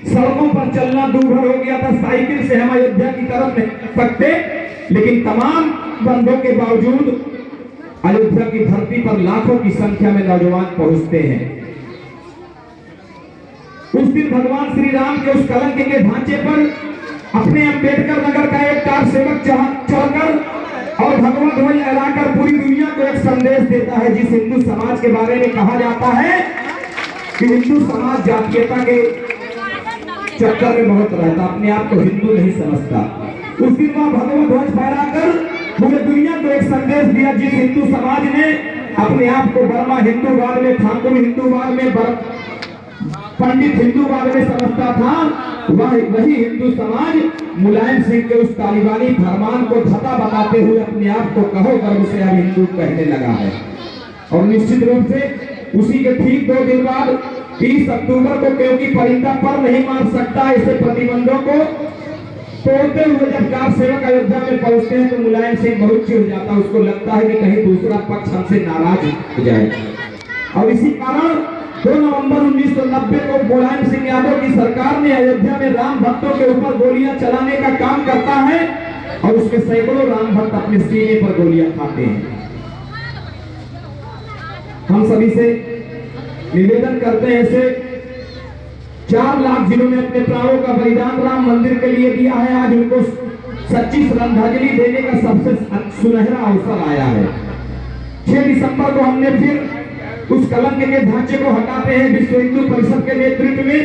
सड़कों पर चलना दूभर हो गया था, साइकिल से हम अयोध्या की तरफ नहीं सकते, लेकिन तमाम बंधों के बावजूद अयोध्या की धरती पर लाखों की संख्या में नौजवान पहुंचते हैं। उस दिन भगवान श्री राम के उस कलंक के ढांचे पर अपने अंबेडकर नगर का एक कार सेवक चढ़कर और भगवत ध्वज लहराकर पूरी दुनिया को एक संदेश देता है। जिस हिंदू समाज के बारे में कहा जाता है कि हिंदू समाज जातीयता के चक्कर में बहुत रहता, अपने आप को हिंदू नहीं समझता, उस दिन वह भगवत ध्वज फहराकर पूरे दुनिया को एक संदेश दिया। जिस हिंदू समाज ने अपने आप को वर्मा हिंदूवाद में, ठाकुर हिंदूवाद में, पंडित हिंदूवाद में समझता था, वही हिंदू समाज मुलायम सिंह के उस तालिबानी फरमान को धता बताते हुए अपने आप को कहो गर्व से अब हिंदू कहने लगा है। और निश्चित रूप से उसी के ठीक 2 दिन बाद 30 अक्टूबर को, क्योंकि परिंदा पर नहीं मार सकता, ऐसे प्रतिबंधों को तोड़ते हुए जब कार सेवक अयोध्या में पहुंचते हैं तो मुलायम सिंह बहुत चिढ़ जाता है। उसको लगता है कि कहीं दूसरा पक्ष हमसे नाराज हो जाए, और इसी कारण 2 नवंबर 1990 को मुलायम सिंह यादव की सरकार ने अयोध्या में राम भक्तों के ऊपर गोलियां चलाने का काम करता है और उसके सैकड़ों राम भक्त अपने सीने पर गोलियां खाते हैं। हम सभी से निवेदन करते हैं, ऐसे 4 लाख जिन्होंने अपने प्राणों का बलिदान राम मंदिर के लिए दिया है, आज उनको सच्ची श्रद्धांजलि देने का सबसे सुनहरा अवसर आया है। 6 दिसंबर को हमने फिर उस कलंक के ढांचे को हटाते हैं। विश्व हिंदू परिषद के नेतृत्व में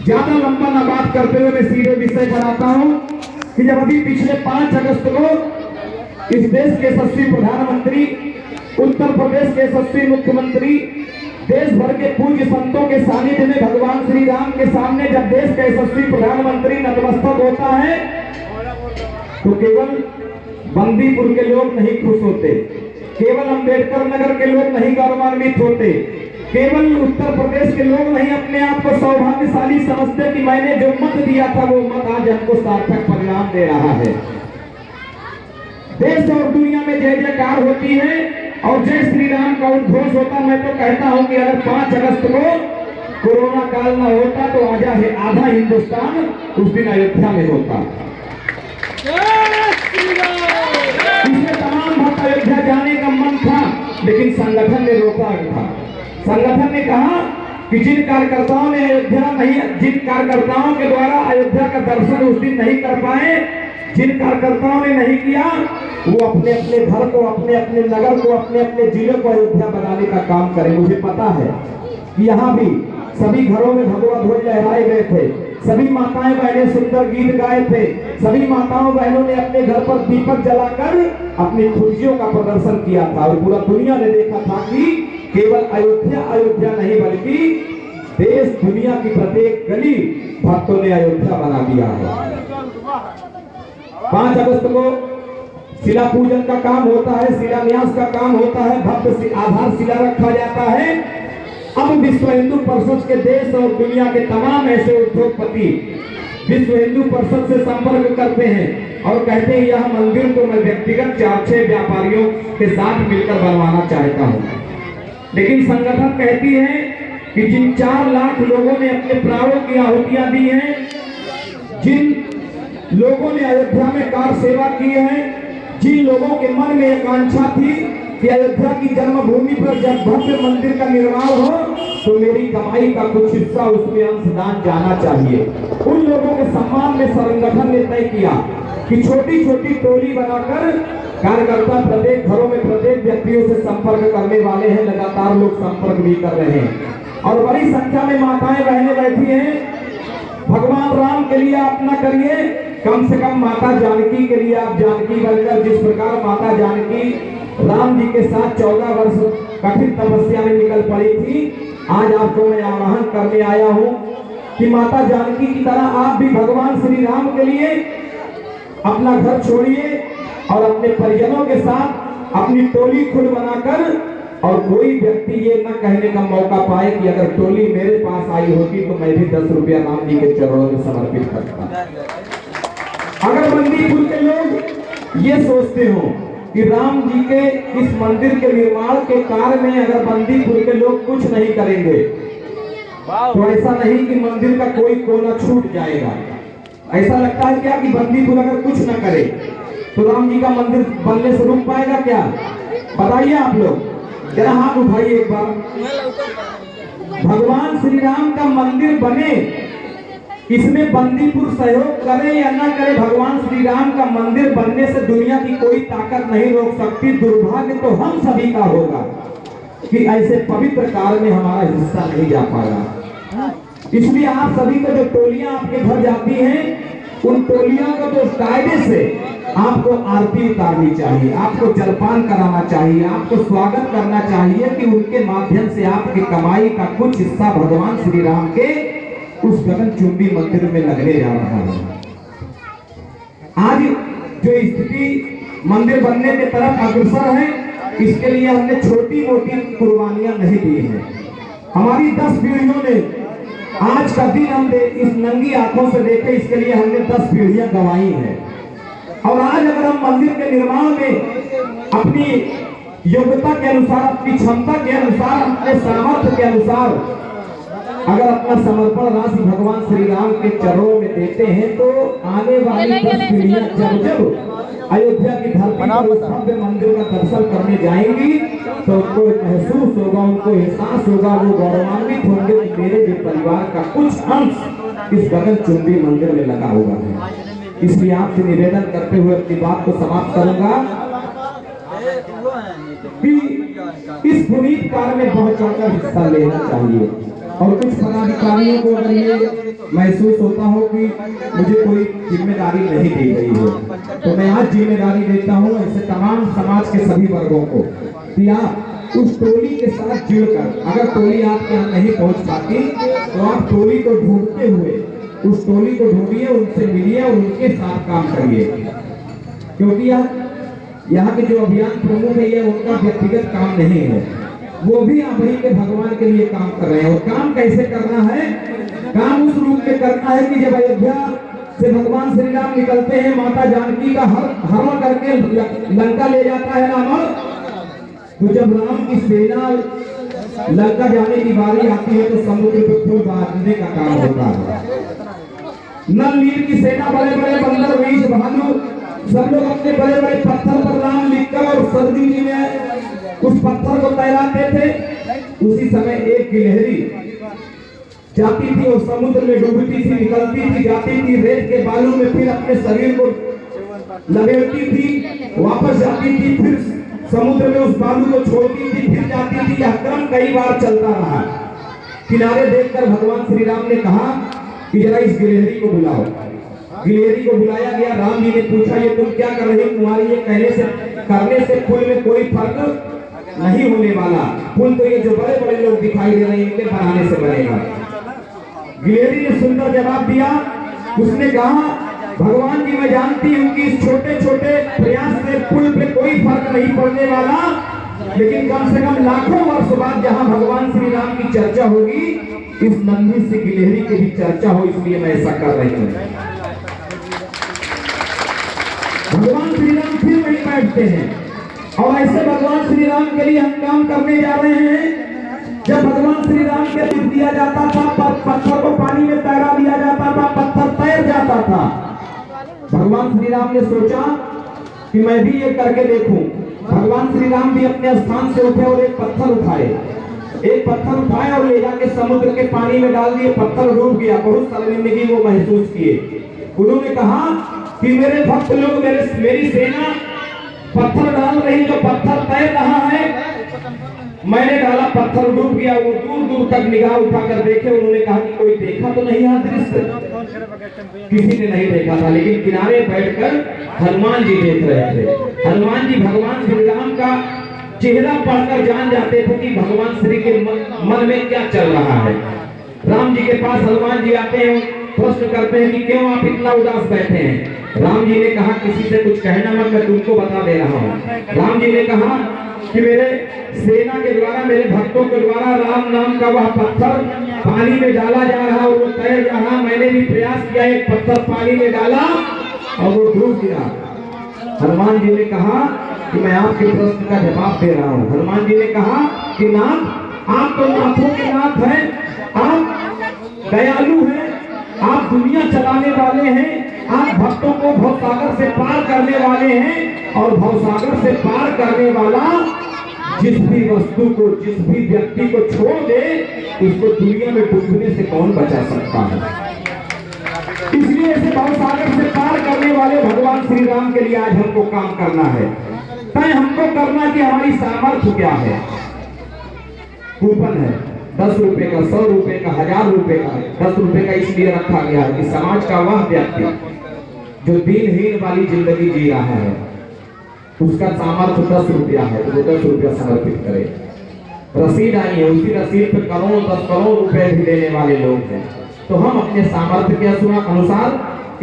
ज्यादा लंबा न बात करते हुए मैं सीधे विषय पर आता हूं कि जब अभी पिछले 5 अगस्त को इस देश के यशस्वी प्रधानमंत्री, उत्तर प्रदेश के यशस्वी मुख्यमंत्री, देश भर के पूज्य संतों के सानिध्य में भगवान श्री राम के सामने जब देश का यशस्वी प्रधानमंत्री नतमस्तक होता है तो केवल बंदीपुर के लोग नहीं खुश होते, केवल अंबेडकर नगर के लोग नहीं गौरवान्वित होते, केवल उत्तर प्रदेश के लोग नहीं अपने आप को सौभाग्यशाली समझते कि मैंने जो मत दिया था वो मत आज हमको सार्थक परिणाम दे रहा है। देश और दुनिया में जय जयकार होती है और जय श्री राम का उद्घोष होता। मैं तो कहता हूं कि अगर 5 अगस्त को कोरोना काल न होता तो आधा हिंदुस्तान उस दिन अयोध्या में होता। इसमें तमाम भक्त अयोध्या जाने का मन था, लेकिन संगठन ने रोका था। संगठन ने कहा कि जिन कार्यकर्ताओं के द्वारा अयोध्या का दर्शन उस दिन नहीं कर पाए, जिन कार्यकर्ताओं ने नहीं किया, वो अपने अपने घर को, अपने अपने नगर को, अपने अपने जिले को अयोध्या बनाने का काम करें। मुझे पता है कि यहाँ भी सभी घरों में भगवा ध्वज लहराए गए थे, सभी माताएं बहनें सुंदर गीत गाए थे, सभी माताओं बहनों ने अपने घर पर दीपक जलाकर अपनी खुशियों का प्रदर्शन किया था और पूरा दुनिया ने देखा था कि केवल अयोध्या नहीं बल्कि देश दुनिया की प्रत्येक गली भक्तों ने अयोध्या बना दिया है। 5 अगस्त को शिला पूजन का काम होता है, शिलान्यास का काम होता है, भव्य आधारशिला रखा जाता है। अब विश्व हिंदू परिषद के देश और दुनिया के तमाम ऐसे उद्योगपति विश्व हिंदू परिषद से संपर्क करते हैं और कहते हैं यह मंदिर तो मैं व्यक्तिगत 4-6 व्यापारियों के साथ मिलकर बनवाना चाहता हूँ। लेकिन संगठन कहती है कि जिन 4 लाख लोगों ने अपने प्राणों की आहुतियां दी हैं, जिन लोगों ने अयोध्या में कार सेवा की है, जिन लोगों के मन में आकांक्षा थी कि अयोध्या की जन्मभूमि पर जब भव्य मंदिर का निर्माण हो तो मेरी कमाई का कुछ हिस्सा उसमें अंशदान जाना चाहिए, उन लोगों के सम्मान में संगठन ने तय किया कि छोटी छोटी टोली बनाकर कार्यकर्ता प्रत्येक घरों में प्रत्येक व्यक्तियों से संपर्क करने वाले हैं। लगातार लोग संपर्क भी कर रहे हैं और बड़ी संख्या में माताएं बहनें बैठी हैं। भगवान राम के लिए आप न करिए, कम से कम माता जानकी के लिए आप जानकी बनकर, जिस प्रकार माता जानकी राम जी के साथ 14 वर्ष कठिन तपस्या में निकल पड़ी थी, आज आपको मैं आह्वान करने आया हूं कि माता जानकी की तरह आप भी भगवान श्री राम के लिए अपना घर छोड़िए और अपने परिजनों के साथ अपनी टोली खुद बनाकर, और कोई व्यक्ति ये न कहने का मौका पाए कि अगर टोली मेरे पास आई होती तो मैं भी 10 रुपया राम जी के चरणों में समर्पित करता। अगर बंदीपुर के लोग ये सोचते हो कि राम जी के इस मंदिर के निर्माण के कार्य में अगर बंदीपुर के लोग कुछ नहीं करेंगे तो ऐसा नहीं कि मंदिर का कोई कोना छूट जाएगा। ऐसा लगता है क्या कि बंदीपुर अगर कुछ न करे तो राम जी का मंदिर बनने से रुक पाएगा क्या? बताइए आप लोग, जरा हाथ उठाइए एक बार। भगवान श्री राम का मंदिर बने, इसमें बंदीपुर सहयोग करे या ना करे, भगवान श्री राम का मंदिर बनने से दुनिया की कोई ताकत नहीं रोक सकती। दुर्भाग्य तो हम सभी का होगा कि ऐसे पवित्र कार्य में हमारा हिस्सा नहीं जा पाएगा। इसलिए आप सभी को जो टोलियां आपके घर जाती हैं, उन टोलियों को तो कायदे से आपको आरती उतारनी चाहिए, आपको जलपान कराना चाहिए, आपको स्वागत करना चाहिए कि उनके माध्यम से आपकी कमाई का कुछ हिस्सा भगवान श्री राम के उस गगनचुंबी मंदिर में लगने जा रहा है। आज जो स्थिति मंदिर बनने की तरफ अग्रसर है, इसके लिए हमने छोटी मोटी कुर्बानियां नहीं दी हैं। हमारी 10 पीढ़ियों ने आज का दिन हम इस नंगी आंखों से देखे, इसके लिए हमने 10 पीढ़ियां गंवाई हैं। और आज अगर हम मंदिर के निर्माण में अपनी योग्यता के अनुसार, अपनी क्षमता के अनुसार, अपने सामर्थ्य के अनुसार अगर अपना समर्पण राशि भगवान श्री राम के चरणों में देते हैं, तो आने वाली 10 पीढ़ियां जब अयोध्या की धरती पर उस भव्य मंदिर का दर्शन करने जाएंगी तो उनको महसूस होगा, उनको एहसास होगा, वो गौरवान्वित होंगे कि मेरे जो परिवार का कुछ अंश इस गगनचुंबी मंदिर में लगा हुआ है। इसलिए आपसे निवेदन करते हुए अपनी बात को समाप्त करूंगा कि इस पुनीत कार्य में बहुत चढ़कर हिस्सा लेना चाहिए। और कुछ पदाधिकारियों को अगर ये महसूस होता हो कि मुझे कोई जिम्मेदारी नहीं दी गई है, तो मैं आज जिम्मेदारी देता हूँ ऐसे तमाम समाज के सभी वर्गों को कि आप उस टोली के साथ जुड़कर, अगर टोली आपके यहाँ नहीं पहुँच पाती तो आप टोली को ढूंढते हुए उस टोली को ढूंढिए, उनसे मिलिए और उनके साथ काम करिए। क्योंकि यहाँ के जो अभियान प्रमुख है, ये उनका व्यक्तिगत काम नहीं है, वो भी आप ही के भगवान के लिए काम कर रहे हैं। और काम कैसे करना है? काम उस रूप में करना है कि जब अयोध्या से भगवान श्री राम निकलते हैं, माता जानकी का हरण करके लंका ले जाता है रावण, तो जब राम की सेना लंका जाने की बारी आती है तो समुद्र पे फूल बांटने का काम होता है। नल नील की सेना, बड़े बड़े बंदर, वीर भालू, सब लोग अपने बड़े बड़े पत्थर पर राम लिखकर और सर्दी में उस पत्थर को तैराते थे। उसी समय एक गिलहरी जाती थी और समुद्र में डूबती थी, निकलती थी, जाती थी रेत के बालू में, फिर अपने शरीर को लपेटती थी, वापस जाती थी, फिर समुद्र में उस बालू को छोड़ती थी, फिर जाती थी। यह क्रम कई बार चलता रहा। किनारे देखकर भगवान श्री राम ने कहा कि जरा इस गिलहरी को बुलाओ। गिलहरी को बुलाया गया। राम जी ने पूछा, ये तुम क्या कर रहे हो? तुम्हारी ये करने से फूल में कोई फर्क नहीं होने वाला। फूल तो ये जो बड़े बड़े लोग दिखाई दे रहे हैं, इनके बनाने से बनेगा। गिलहरी ने सुंदर जवाब दिया। उसने कहा, भगवान जी मैं जानती हूँ कि इस छोटे छोटे प्रयास से फूल पे कोई फर्क नहीं पड़ने वाला, लेकिन कम से कम लाखों वर्ष बाद जहाँ भगवान श्री राम की चर्चा होगी, इस नन्ही से गिलहरी की भी चर्चा हो, इसलिए मैं ऐसा कर रही हूँ। भगवान श्री राम फिर वहीं बैठते हैं और ऐसे भगवान श्री राम के लिए हम काम करने जा रहे हैं। जब भगवान श्री राम के लिख दिया जाता था, पत्थर को पानी में तैरा दिया जाता था, पत्थर तैर जाता था। भगवान श्री राम ने सोचा कि मैं भी ये करके देखूं। भगवान श्री राम भी अपने स्थान से उठे और एक पत्थर उठाए और ले जाके समुद्र के पानी में डाल दिए। पत्थर डूब गया। बहुत शर्मिंदगी वो महसूस किए। उन्होंने कहा कि मेरे भक्त लोग, मेरी सेना पत्थर डाल रही, जो पत्थर तैर रहा है, मैंने डाला, पत्थर डूब गया। वो दूर दूर तक निगाह उठाकर देखे। उन्होंने कहा कि कोई देखा तो नहीं यहाँ दृश्य? किसी ने नहीं देखा था, लेकिन किनारे बैठकर हनुमान जी देख रहे थे। हनुमान जी भगवान श्री राम का चेहरा पढ़कर जान जाते थे कि भगवान श्री के मन में क्या चल रहा है। राम जी के पास हनुमान जी आते हैं, प्रश्न करते हैं कि क्यों आप इतना उदास बैठे हैं? राम जी ने कहा, किसी से कुछ कहना मत, मैं तुमको बता दे रहा हूँ। राम जी ने कहा कि मेरे सेना के द्वारा, मेरे भक्तों के द्वारा राम नाम का वह पत्थर पानी में डाला जा रहा और वो तैर रहा। मैंने भी प्रयास किया, एक पत्थर पानी में डाला और वो डूब गया। हनुमान जी ने कहा कि मैं आपके प्रश्न का जवाब दे रहा हूँ। हनुमान जी ने कहा कि नाथ, आप तो नाथों के नाथ हैं, आप दयालु हैं, आप दुनिया चलाने वाले हैं, आप भक्तों को भवसागर से पार करने वाले हैं। और भवसागर से पार करने वाला जिस भी वस्तु को, जिस भी व्यक्ति को छोड़ दे, उसको दुनिया में डूबने से कौन बचा सकता है। इसलिए ऐसे भवसागर से पार करने वाले भगवान श्री राम के लिए आज हमको काम करना है। तय हमको करना कि हमारी सामर्थ्य क्या है। कूपन है 10 रुपए का, 100 रुपए का, 1000 रुपए का। 10 रुपए का इसलिए रखा गया है कि समाज का वह व्यक्ति जो दिनहीन वाली जिंदगी जी रहा है, उसका सामर्थ्य 10 रुपया है, तो वो 10 रुपया समर्पित करे। रसीद आई है, उसी रसीद पे करोड़ 10 करोड़ रुपए भी देने वाले लोग हैं। तो हम अपने सामर्थ्य के अनुसार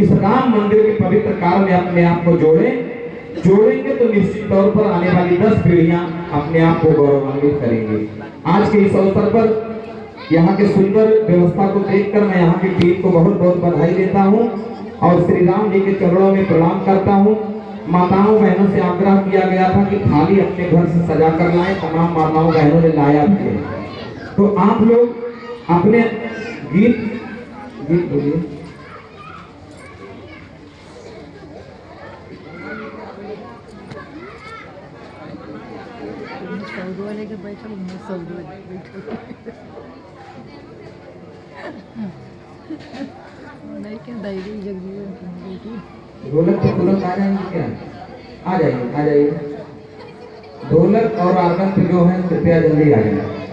इस राम मंदिर के पवित्र कार्य में अपने आप को जोड़ेंगे तो निश्चित तौर पर आने वाली 10 पीढ़ियां अपने आप को गौरवान्वित करेंगी। आज के इस अवसर पर यहाँ के सुंदर व्यवस्था को देखकर मैं यहाँ की टीम को बहुत बहुत बधाई देता हूँ और श्री राम जी के चरणों में प्रणाम करता हूँ। माताओं बहनों से आग्रह किया गया था कि थाली अपने घर से सजा कर लाएं, तमाम माताओं बहनों ने लाया भी है। तो आप लोग अपने गीत बोलिए। ढोलक पे तुरंत आ जाएंगे क्या? आ जाइए। ढोलक और आर्गन पे जो है कृपया जल्दी आ जाए।